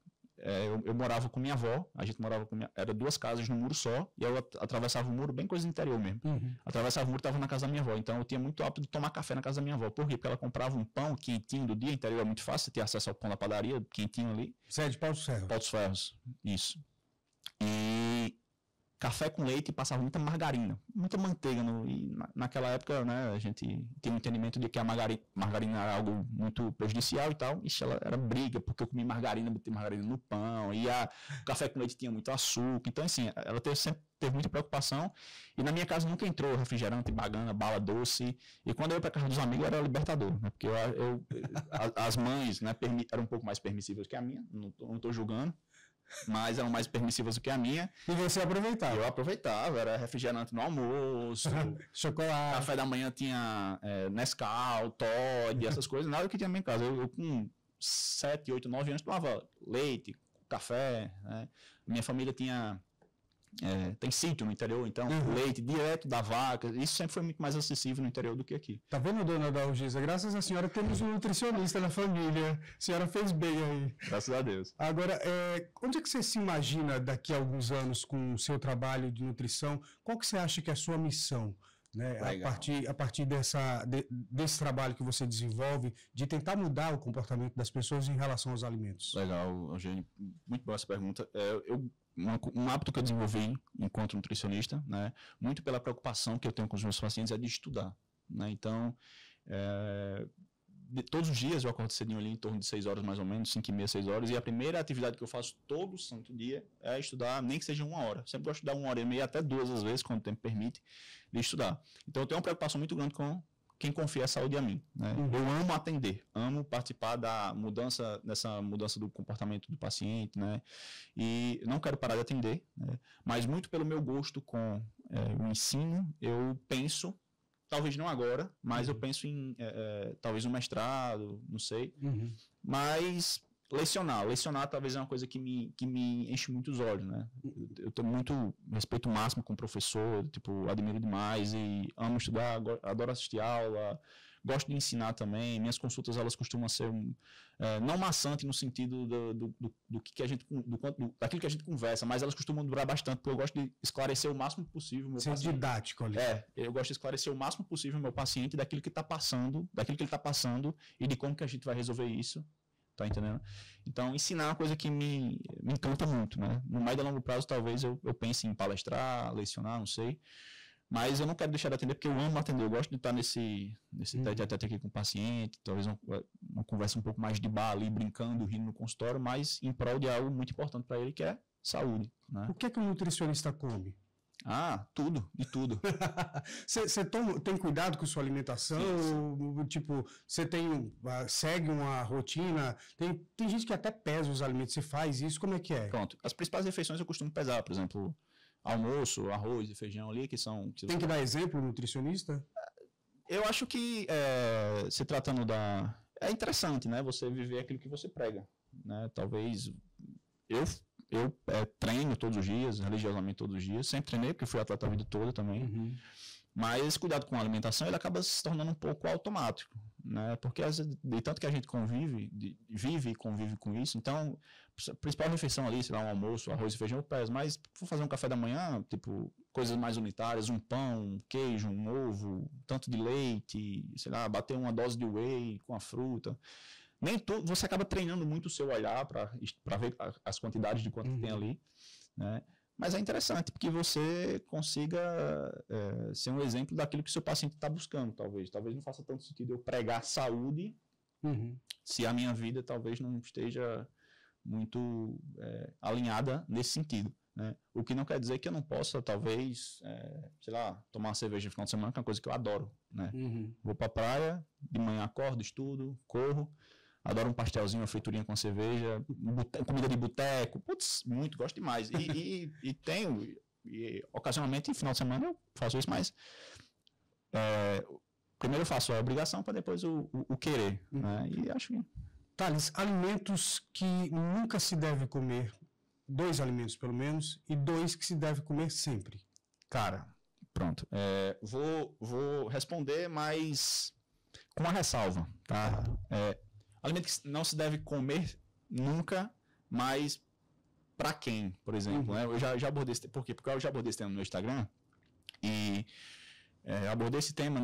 Eu morava com minha avó, a gente morava era 2 casas num muro só, e eu atravessava o muro, bem coisa do interior mesmo. Atravessava o muro e estava na casa da minha avó. Então eu tinha muito hábito de tomar café na casa da minha avó. Por quê? Porque ela comprava um pão quentinho do dia, interior é muito fácil ter acesso ao pão da padaria, quentinho ali. Você é de Portos Ferros? Portos Ferros, isso. E café com leite e passava muita margarina, muita manteiga. E naquela época, né, a gente tinha um entendimento de que a margarina era algo muito prejudicial e tal. Ixi, ela era briga, porque eu comi margarina, botei margarina no pão, e o café com leite tinha muito açúcar. Então, assim, ela sempre teve muita preocupação. E na minha casa nunca entrou refrigerante, bagana, bala doce. E quando eu ia para casa dos amigos, era libertador, né? Porque as mães, né, eram um pouco mais permissivas que a minha, não estou julgando. Mas eram mais permissivas do que a minha. E você aproveitava? Eu aproveitava, era refrigerante no almoço, chocolate. Café da manhã tinha Nescau, Toddy, essas coisas, nada que tinha na minha casa. Eu com 7, 8, 9 anos tomava leite, café, né? Minha família tem sítio no interior, então leite direto da vaca, isso sempre foi muito mais acessível no interior do que aqui. Tá vendo, dona Dalgisa? Graças à senhora temos um nutricionista na família. A senhora fez bem aí. Graças a Deus. Agora, onde é que você se imagina daqui a alguns anos com o seu trabalho de nutrição? Qual que você acha que é a sua missão? Né? A partir desse trabalho que você desenvolve, de tentar mudar o comportamento das pessoas em relação aos alimentos. Legal, Eugênio. Muito boa essa pergunta. Um hábito que eu desenvolvi enquanto nutricionista, né, muito pela preocupação que eu tenho com os meus pacientes, é de estudar. Né? Então, todos os dias eu acordo cedinho ali, em torno de 6 horas mais ou menos, 5h30, 6 horas, e a primeira atividade que eu faço todo santo dia é estudar, nem que seja 1 hora. Sempre gosto de estudar 1h30, até 2 às vezes, quando o tempo permite, de estudar. Então, eu tenho uma preocupação muito grande com quem confia a saúde a mim. Né? Eu amo atender, amo participar dessa mudança do comportamento do paciente, né? E não quero parar de atender, né? Mas muito pelo meu gosto com o ensino, eu penso, talvez não agora, mas eu penso em talvez um mestrado, não sei, mas lecionar talvez é uma coisa que me enche muito os olhos, né? Eu tenho muito respeito máximo com o professor, tipo, admiro demais e amo estudar, adoro assistir aula, gosto de ensinar também. Minhas consultas, elas costumam ser não maçante no sentido do que a gente, daquilo que a gente conversa, mas elas costumam durar bastante, porque eu gosto de esclarecer o máximo possível o meu paciente. Didático ali. Eu gosto de esclarecer o máximo possível o meu paciente daquilo que ele está passando e de como que a gente vai resolver isso. Tá entendendo? Então, ensinar é uma coisa que me encanta muito, né? No médio e longo prazo, talvez eu pense em palestrar, lecionar, não sei. Mas eu não quero deixar de atender porque eu amo atender. Eu gosto de estar nesse tete-a-tete aqui com o paciente, talvez uma conversa um pouco mais de bar ali, brincando, rindo no consultório, mas em prol de algo muito importante para ele, que é saúde. Né? O que é que um nutricionista come? Tudo, de tudo. Você tem cuidado com sua alimentação? Sim. Tipo, você segue uma rotina? Tem gente que até pesa os alimentos. Você faz isso? Como é que é? Pronto. As principais refeições eu costumo pesar. Por exemplo, almoço, arroz e feijão ali, que são... Tem que dar exemplo, nutricionista? Eu acho que, se tratando é interessante, né? Você viver aquilo que você prega. Né? Talvez... Eu treino todos os dias, religiosamente todos os dias. Sempre treinei, porque fui atleta a vida toda também. Mas esse cuidado com a alimentação, ele acaba se tornando um pouco automático. Né? Porque, de tanto que a gente vive e convive com isso, então, a principal refeição ali, sei lá, um almoço, arroz e feijão, eu peso. Mas, vou fazer um café da manhã, tipo, coisas mais unitárias, um pão, um queijo, um ovo, tanto de leite, sei lá, bater uma dose de whey com a fruta. Nem tudo, você acaba treinando muito o seu olhar para ver as quantidades de quanto tem ali, né? Mas é interessante, porque você consiga ser um exemplo daquilo que o seu paciente está buscando, talvez. Talvez não faça tanto sentido eu pregar saúde, se a minha vida talvez não esteja muito alinhada nesse sentido. Né? O que não quer dizer que eu não possa, talvez, sei lá, tomar uma cerveja no final de semana, que é uma coisa que eu adoro. Né? Vou para a praia, de manhã acordo, estudo, corro. Adoro um pastelzinho, uma friturinha com cerveja, comida de boteco, putz, muito, gosto demais. E tenho, ocasionalmente, no final de semana eu faço isso, mas primeiro eu faço a obrigação para depois o querer. Né? E acho que... Thales, alimentos que nunca se deve comer, 2 alimentos pelo menos, e 2 que se deve comer sempre. Cara, pronto. Vou responder, mas com uma ressalva, tá? Alimento que não se deve comer nunca, mas para quem, por exemplo, né? Eu já abordei esse tema. Por quê? Porque eu já abordei esse tema no meu Instagram e abordei esse tema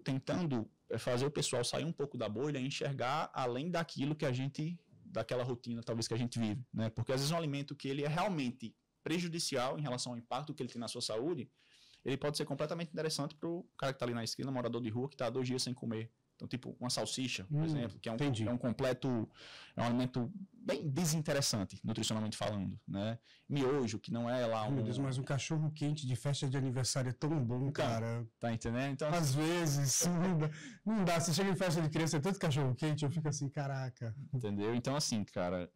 tentando fazer o pessoal sair um pouco da bolha e enxergar além daquilo que daquela rotina talvez que a gente vive, né? Porque às vezes um alimento que ele é realmente prejudicial em relação ao impacto que ele tem na sua saúde, ele pode ser completamente interessante para o cara que está ali na esquina, morador de rua, que está 2 dias sem comer. Então, tipo, uma salsicha, por exemplo, que é um completo, é um alimento bem desinteressante, nutricionalmente falando, né? Miojo, que não é lá Meu Deus, mas um cachorro quente de festa de aniversário é tão bom, cara. Tá entendendo? Então, às vezes, não dá. Você chega em festa de criança, é tanto cachorro quente, eu fico assim, caraca. Entendeu? Então, assim, cara,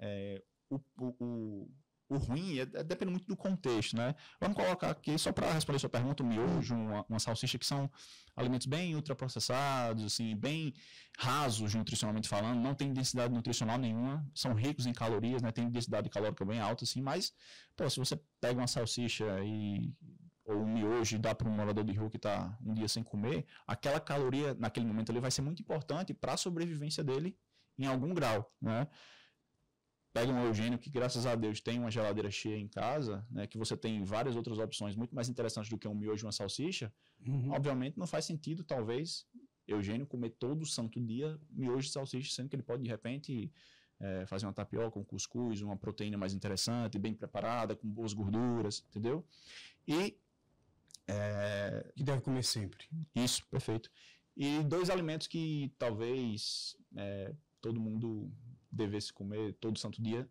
o ruim depende muito do contexto, né? Vamos colocar aqui, só para responder sua pergunta, um miojo, uma salsicha, que são alimentos bem ultraprocessados, assim, bem rasos nutricionalmente falando, não tem densidade nutricional nenhuma, são ricos em calorias, né? Tem densidade calórica bem alta, assim, mas, pô, se você pega uma salsicha ou um miojo e dá para um morador de rua que está um dia sem comer, aquela caloria, naquele momento ali, vai ser muito importante para a sobrevivência dele em algum grau, né? Pega um Eugênio que, graças a Deus, tem uma geladeira cheia em casa, né, que você tem várias outras opções muito mais interessantes do que um miojo e uma salsicha. Obviamente não faz sentido, talvez, Eugênio comer todo santo dia miojo e salsicha, sendo que ele pode, de repente, fazer uma tapioca, um cuscuz, uma proteína mais interessante, bem preparada, com boas gorduras, entendeu? E... que deve comer sempre. Isso, perfeito. E 2 alimentos que talvez todo mundo devesse comer todo santo dia.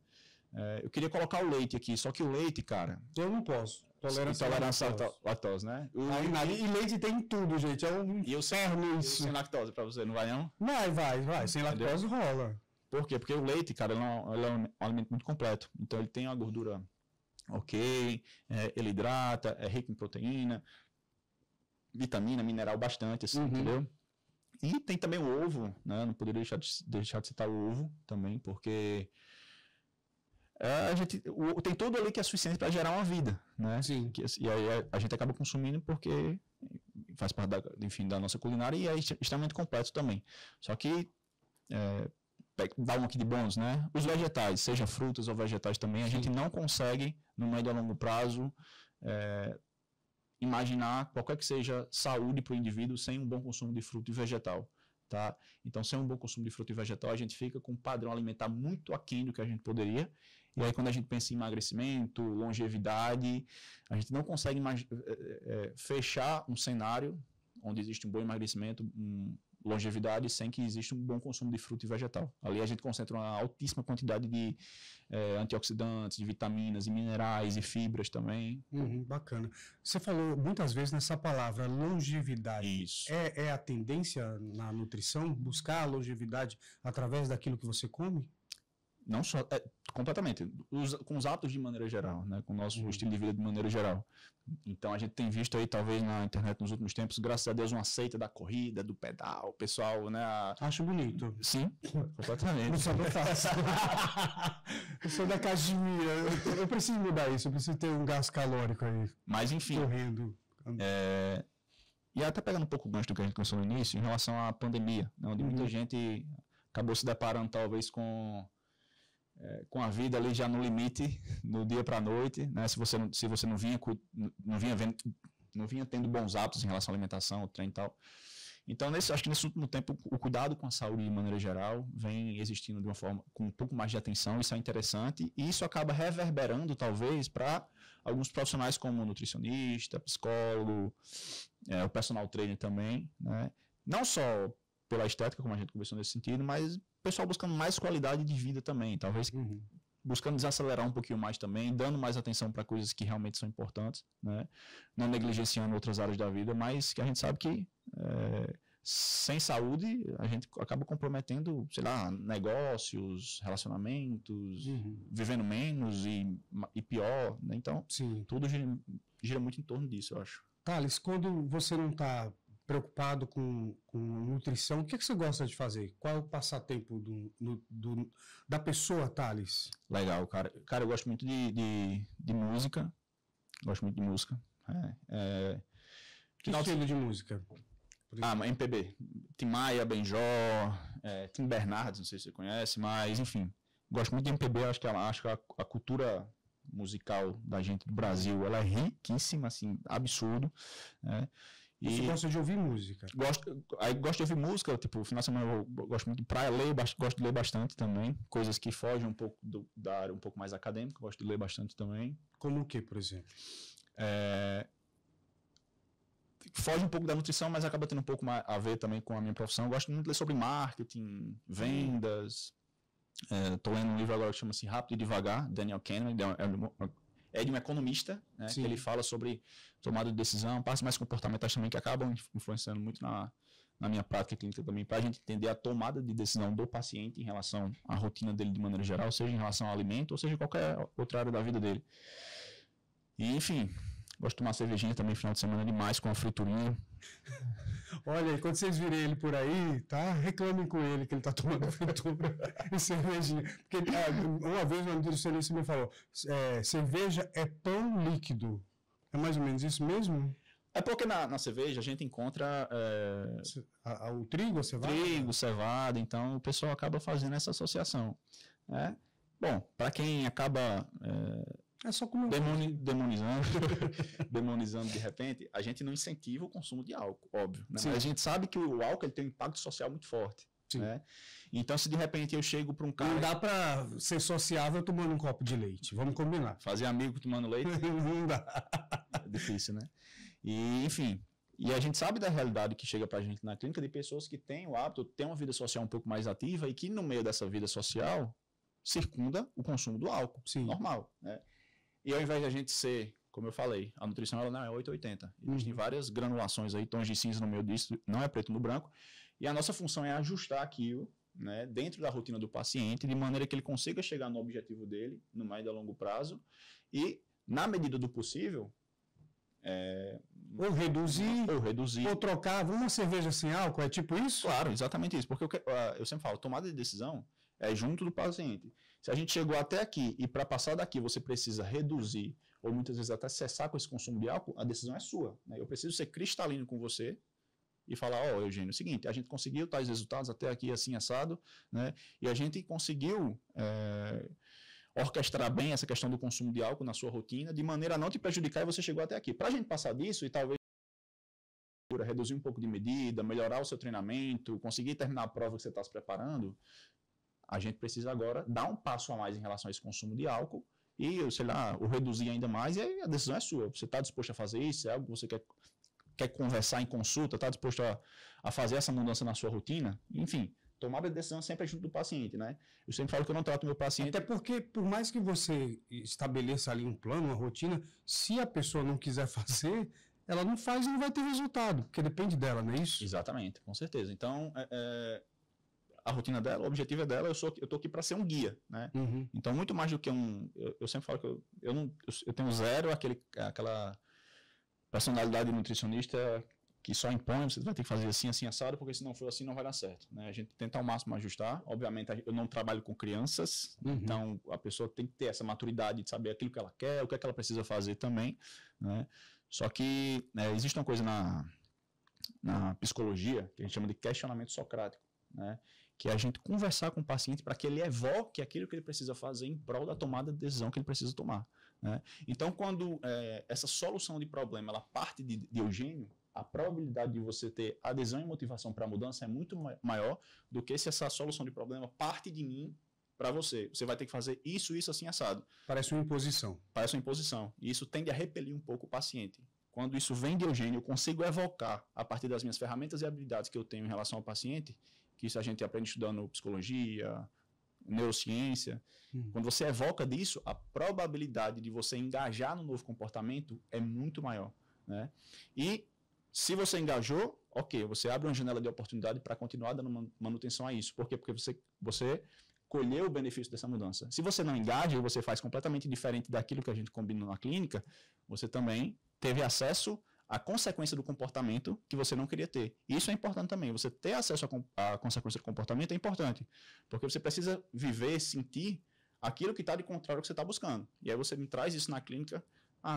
Eu queria colocar o leite aqui, só que o leite, cara... Eu não posso. Tolerância à lactose, né? E leite tem em tudo, gente. É um inferno isso. Sem lactose pra você, não vai não? Vai. Sem lactose rola. Por quê? Porque o leite, cara, ele é um alimento muito completo. Então ele tem uma gordura ok, ele hidrata, é rico em proteína, vitamina, mineral bastante, assim, entendeu? E tem também o ovo, né? Não poderia deixar de citar o ovo também, porque tem tudo ali que é suficiente para gerar uma vida, né? Sim. E aí a gente acaba consumindo porque faz parte da nossa culinária e é extremamente completo também. Só que dá um aqui de bônus, né? Os vegetais, seja frutas ou vegetais também, a gente não consegue, no médio a longo prazo, imaginar qualquer que seja saúde para o indivíduo sem um bom consumo de fruta e vegetal, tá? Então, sem um bom consumo de fruta e vegetal, a gente fica com um padrão alimentar muito aquém do que a gente poderia. E aí, quando a gente pensa em emagrecimento, longevidade, a gente não consegue fechar um cenário onde existe um bom emagrecimento, longevidade, sem que exista um bom consumo de fruta e vegetal. Ali a gente concentra uma altíssima quantidade de antioxidantes, de vitaminas e minerais e fibras também. Bacana. Você falou muitas vezes nessa palavra longevidade. Isso. É a tendência na nutrição buscar a longevidade através daquilo que você come? Não só, completamente, com os hábitos de maneira geral, né, com o nosso estilo de vida de maneira geral. Então a gente tem visto aí, talvez na internet nos últimos tempos, graças a Deus, uma seita da corrida, do pedal, o pessoal, né? Acho bonito. Sim, completamente. Não sou da faço. Eu sou da academia, eu preciso mudar isso, eu preciso ter um gás calórico aí. Mas enfim, correndo. E até pegando um pouco o gancho do que a gente começou no início, em relação à pandemia, né, onde muita gente acabou se deparando talvez com a vida ali já no limite, do dia para a noite, né? Se você não vinha tendo bons hábitos em relação à alimentação, ao treino e tal. Então, acho que nesse último tempo, o cuidado com a saúde de maneira geral vem existindo de uma forma com um pouco mais de atenção, isso é interessante, e isso acaba reverberando, talvez, para alguns profissionais como nutricionista, psicólogo, o personal trainer também, né? Não só pela estética, como a gente conversou nesse sentido, mas o pessoal buscando mais qualidade de vida também, talvez buscando desacelerar um pouquinho mais também, dando mais atenção para coisas que realmente são importantes, né? Não negligenciando outras áreas da vida, mas que a gente sabe que sem saúde a gente acaba comprometendo, sei lá, negócios, relacionamentos, vivendo menos e pior, né? Então, tudo gira muito em torno disso, eu acho. Thales, quando você não está preocupado com nutrição, o que você gosta de fazer? Qual é o passatempo da pessoa, Thales? Legal, cara. Cara, eu gosto muito de música. Gosto muito de música. Que estilo de música? MPB. Tim Maia, Benjó, Tim Bernardes, não sei se você conhece, mas, enfim. Gosto muito de MPB, acho que a cultura musical da gente do Brasil, ela é riquíssima, assim, absurdo, né? Você gosta de ouvir música? Gosto de ouvir música, tipo, final de semana eu gosto muito de praia, gosto de ler bastante também, coisas que fogem um pouco da área um pouco mais acadêmica, gosto de ler bastante também. Como o que, por exemplo? Foge um pouco da nutrição, mas acaba tendo um pouco mais a ver também com a minha profissão. Eu gosto muito de ler sobre marketing, vendas. Estou lendo um livro agora que chama-se Rápido e Devagar, Daniel Kahneman, é de um economista, né, que ele fala sobre tomada de decisão, partes mais comportamentais também que acabam influenciando muito na minha prática clínica também, para a gente entender a tomada de decisão do paciente em relação à rotina dele de maneira geral, seja em relação ao alimento, ou seja, qualquer outra área da vida dele. E, enfim, gosto de tomar cervejinha também final de semana demais, com a friturinha. Olha, quando vocês virem ele por aí, tá? Reclamem com ele que ele tá tomando fritura e cervejinha. Porque uma vez o nutricionista me falou, cerveja é pão líquido. É mais ou menos isso mesmo? É porque na cerveja a gente encontra o trigo, a cevada? Trigo, cevada, então o pessoal acaba fazendo essa associação. Né? Bom, para quem acaba é só como demonizando de repente, a gente não incentiva o consumo de álcool, óbvio. Né? Mas a gente sabe que o álcool ele tem um impacto social muito forte. Né? Então, se de repente eu chego para um cara... Não dá para ser sociável tomando um copo de leite, vamos combinar. Fazer amigo tomando leite? Não dá. É difícil, né? E, enfim, e a gente sabe da realidade que chega para a gente na clínica de pessoas que têm o hábito, têm uma vida social um pouco mais ativa e que no meio dessa vida social circunda o consumo do álcool, normal, né? E ao invés de a gente ser, como eu falei, a nutrição ela não é 880. Existem várias granulações aí, tons de cinza no meio disso, não é preto no branco. E a nossa função é ajustar aquilo, né, dentro da rotina do paciente, de maneira que ele consiga chegar no objetivo dele, no médio e a longo prazo. E, na medida do possível, ou reduzir, ou trocar. Uma cerveja sem álcool, é tipo isso? Claro, exatamente isso. Porque eu sempre falo, tomada de decisão é junto do paciente. Se a gente chegou até aqui e para passar daqui você precisa reduzir ou muitas vezes até cessar com esse consumo de álcool, a decisão é sua. Né? Eu preciso ser cristalino com você e falar, Eugênio, é o seguinte, a gente conseguiu tais resultados até aqui assim assado, né? E a gente conseguiu orquestrar bem essa questão do consumo de álcool na sua rotina, de maneira a não te prejudicar e você chegou até aqui. Para a gente passar disso e talvez reduzir um pouco de medida, melhorar o seu treinamento, conseguir terminar a prova que você está se preparando, a gente precisa agora dar um passo a mais em relação a esse consumo de álcool e, sei lá, o reduzir ainda mais, e aí a decisão é sua. Você está disposto a fazer isso? É algo que você quer conversar em consulta? Está disposto a fazer essa mudança na sua rotina? Enfim, tomar a decisão sempre junto do paciente, né? Eu sempre falo que eu não trato meu paciente... Até porque, por mais que você estabeleça ali um plano, uma rotina, se a pessoa não quiser fazer, ela não faz e não vai ter resultado, porque depende dela, não é isso? Exatamente, com certeza. Então, a rotina dela, o objetivo é dela, eu estou aqui para ser um guia, né? Então, muito mais do que eu sempre falo que eu tenho zero aquela personalidade nutricionista que só impõe, você vai ter que fazer assim, assim, assado, porque se não for assim não vai dar certo, né? A gente tenta ao máximo ajustar, obviamente eu não trabalho com crianças, então a pessoa tem que ter essa maturidade de saber aquilo que ela quer, o que é que ela precisa fazer também, né? Só que existe uma coisa na psicologia que a gente chama de questionamento socrático, né? Que é a gente conversar com o paciente para que ele evoque aquilo que ele precisa fazer em prol da tomada de decisão que ele precisa tomar, né? Então, quando essa solução de problema ela parte de Eugênio, a probabilidade de você ter adesão e motivação para a mudança é muito maior do que se essa solução de problema parte de mim para você. Você vai ter que fazer isso, assim, assado. Parece uma imposição. Parece uma imposição. E isso tende a repelir um pouco o paciente. Quando isso vem de Eugênio, eu consigo evocar, a partir das minhas ferramentas e habilidades que eu tenho em relação ao paciente, que isso a gente aprende estudando psicologia, neurociência. Quando você evoca disso, a probabilidade de você engajar no novo comportamento é muito maior, né? E se você engajou, ok, você abre uma janela de oportunidade para continuar dando manutenção a isso. Por quê? Porque você colheu o benefício dessa mudança. Se você não engaja e você faz completamente diferente daquilo que a gente combina na clínica, você também teve acesso à consequência do comportamento que você não queria ter. Isso é importante também. Você ter acesso à consequência do comportamento é importante, porque você precisa viver, sentir aquilo que está de contrário ao que você está buscando. E aí você me traz isso na clínica.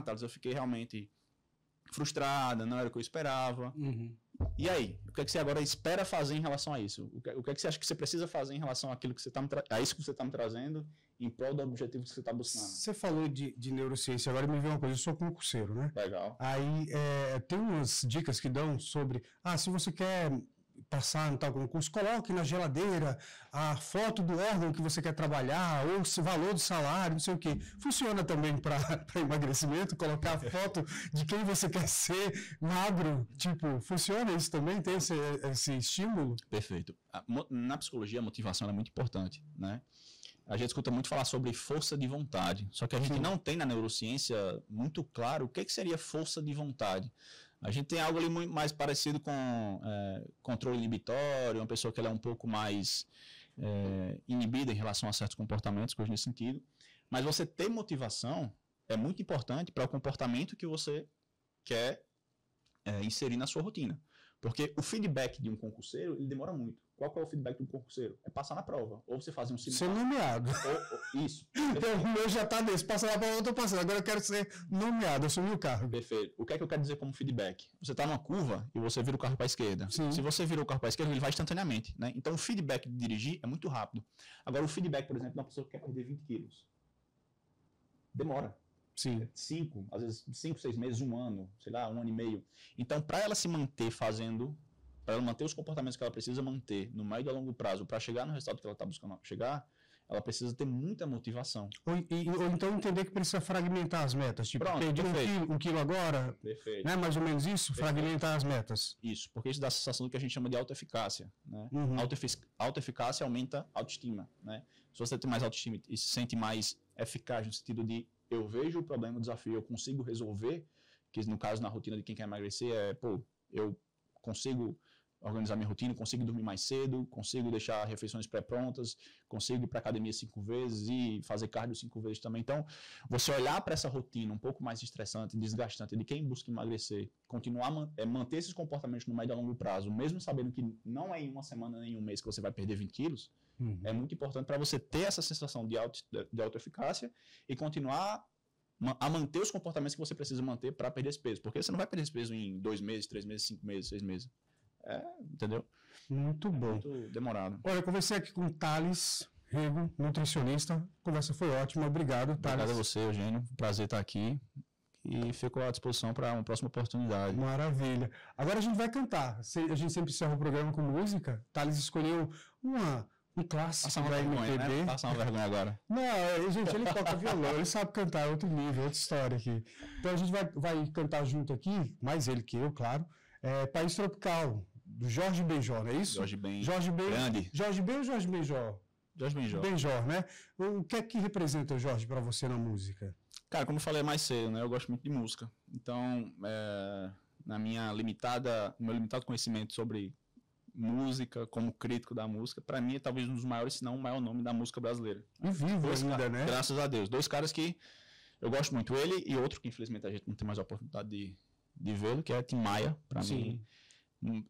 Thales, eu fiquei realmente frustrada, não era o que eu esperava. E aí? O que é que você agora espera fazer em relação a isso? O que é que você acha que você precisa fazer em relação àquilo que você a isso que você está me trazendo, em prol do objetivo que você está buscando? Você falou de neurociência, agora me veio uma coisa, eu sou concurseiro, né? Legal. Aí tem umas dicas que dão sobre, se você quer passar no tal concurso, coloque na geladeira a foto do órgão que você quer trabalhar, ou o valor do salário, não sei o quê. Funciona também para emagrecimento, colocar a foto de quem você quer ser magro, tipo, funciona isso também? Tem esse estímulo? Perfeito. Na psicologia, a motivação é muito importante, né? A gente escuta muito falar sobre força de vontade, só que a gente não tem na neurociência muito claro o que seria força de vontade. A gente tem algo ali muito mais parecido com controle inibitório, uma pessoa que ela é um pouco mais inibida em relação a certos comportamentos, coisas nesse sentido. Mas você ter motivação é muito importante para o comportamento que você quer inserir na sua rotina. Porque o feedback de um concurseiro, ele demora muito. Qual que é o feedback de um concurseiro? É passar na prova. Ou você fazer um Ser seminário. nomeado. Isso. Então, o meu já está desse. Passar na prova, eu estou passando. Agora eu quero ser nomeado, assumir o cargo. Perfeito. O que é que eu quero dizer como feedback? Você está numa curva e você vira o carro para a esquerda. Sim. Se você virou o carro para a esquerda, ele vai instantaneamente. Né? Então, o feedback de dirigir é muito rápido. Agora, o feedback, por exemplo, de uma pessoa que quer perder 20 quilos. Demora. Sim. 5, às vezes 5, 6 meses, 1 ano, sei lá, 1 ano e meio. Então, para ela se manter fazendo, para ela manter os comportamentos que ela precisa manter no médio e a longo prazo, para chegar no resultado que ela está buscando chegar, ela precisa ter muita motivação. Ou então entender que precisa fragmentar as metas. Tipo, perdi 1 quilo agora, perfeito. Né? Mais ou menos isso? Perfeito. Fragmentar as metas. Isso, porque isso dá a sensação do que a gente chama de autoeficácia. Né? Uhum. Autoeficácia aumenta a autoestima. Né? Se você tem mais autoestima e se sente mais eficaz no sentido de eu vejo o problema, o desafio, eu consigo resolver, que no caso na rotina de quem quer emagrecer eu consigo organizar minha rotina, consigo dormir mais cedo, consigo deixar refeições pré-prontas, consigo ir para a academia 5 vezes e fazer cardio 5 vezes também. Então, você olhar para essa rotina um pouco mais estressante, desgastante de quem busca emagrecer, continuar manter esses comportamentos no médio e a longo prazo, mesmo sabendo que não é em 1 semana nem em 1 mês que você vai perder 20 quilos, é muito importante para você ter essa sensação de autoeficácia e continuar a manter os comportamentos que você precisa manter para perder esse peso. Porque você não vai perder esse peso em 2 meses, 3 meses, 5 meses, 6 meses. Entendeu? Muito bom. Muito demorado. Olha, eu conversei aqui com o Thales Rego, nutricionista. A conversa foi ótima. Obrigado, Thales. Obrigado a você, Eugênio. Prazer estar aqui. E fico à disposição para uma próxima oportunidade. Maravilha. Agora a gente vai cantar. A gente sempre encerra o programa com música. Thales escolheu um clássico da MPB. Né? Passa uma vergonha agora. Não, gente, ele toca violão, ele sabe cantar, é outro nível, outra história aqui. Então a gente vai cantar junto aqui, mais ele que eu, claro, País Tropical, do Jorge Benjor, não é isso? Jorge Ben. Grande. Jorge Ben ou Jorge Benjor? Jorge Benjor. Benjor, né? O que é que representa o Jorge para você na música? Cara, como eu falei mais cedo, né? Eu gosto muito de música. Então, no meu limitado conhecimento sobre música, como crítico da música, para mim é talvez um dos maiores, se não o maior nome da música brasileira. E vivo ainda, né? Graças a Deus. 2 caras que eu gosto muito. Ele e outro que infelizmente a gente não tem mais a oportunidade de vê-lo, que é Tim Maia, para mim.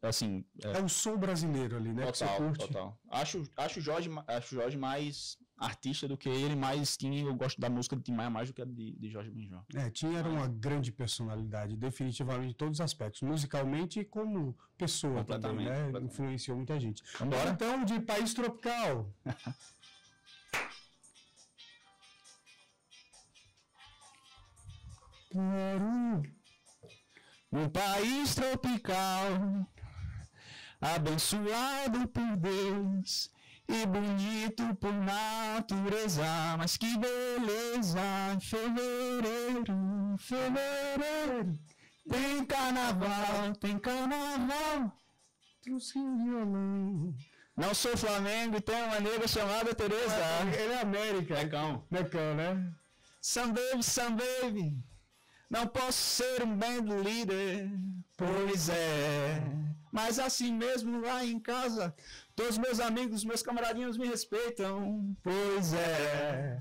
Assim, é o som brasileiro ali, né? Total, que você curte. Total. Acho o Jorge mais artista do que ele, mas eu gosto da música de Tim Maia mais do que a de Jorge Benjor. Tim era uma grande personalidade, definitivamente em todos os aspectos, musicalmente e como pessoa também, né? Influenciou muita gente. Vambora? Então, de País Tropical. Um país tropical, abençoado por Deus e bonito por natureza, mas que beleza! Fevereiro, tem carnaval, Trouxe um violão. Não sou Flamengo e tenho uma nega chamada Tereza. Ele é América. Necão, né? Some baby. Não posso ser um band leader, pois é. Mas assim mesmo lá em casa, todos meus amigos, meus camaradinhos me respeitam, pois é.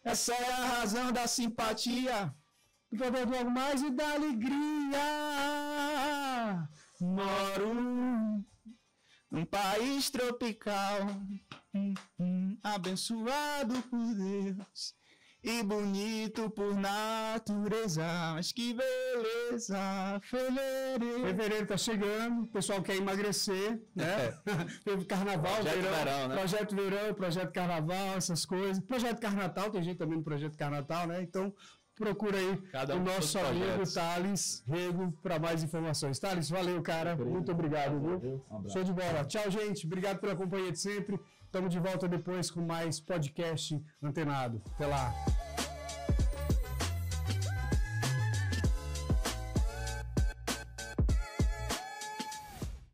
Essa é a razão da simpatia, do algo mais e da alegria. Moro num país tropical, abençoado por Deus e bonito por natureza, mas que beleza, fevereiro. Fevereiro tá chegando, o pessoal quer emagrecer, né? Teve carnaval, Verão, né? Projeto Verão, Projeto Carnaval, essas coisas. Projeto Carnatal, tem gente também no Projeto Carnatal, né? Então, procura aí o nosso amigo Thales Rego para mais informações. Thales, valeu, cara. Muito obrigado, viu? Show de bola. Tchau, gente. Obrigado pela companhia de sempre. Estamos de volta depois com mais podcast Antenado. Até lá.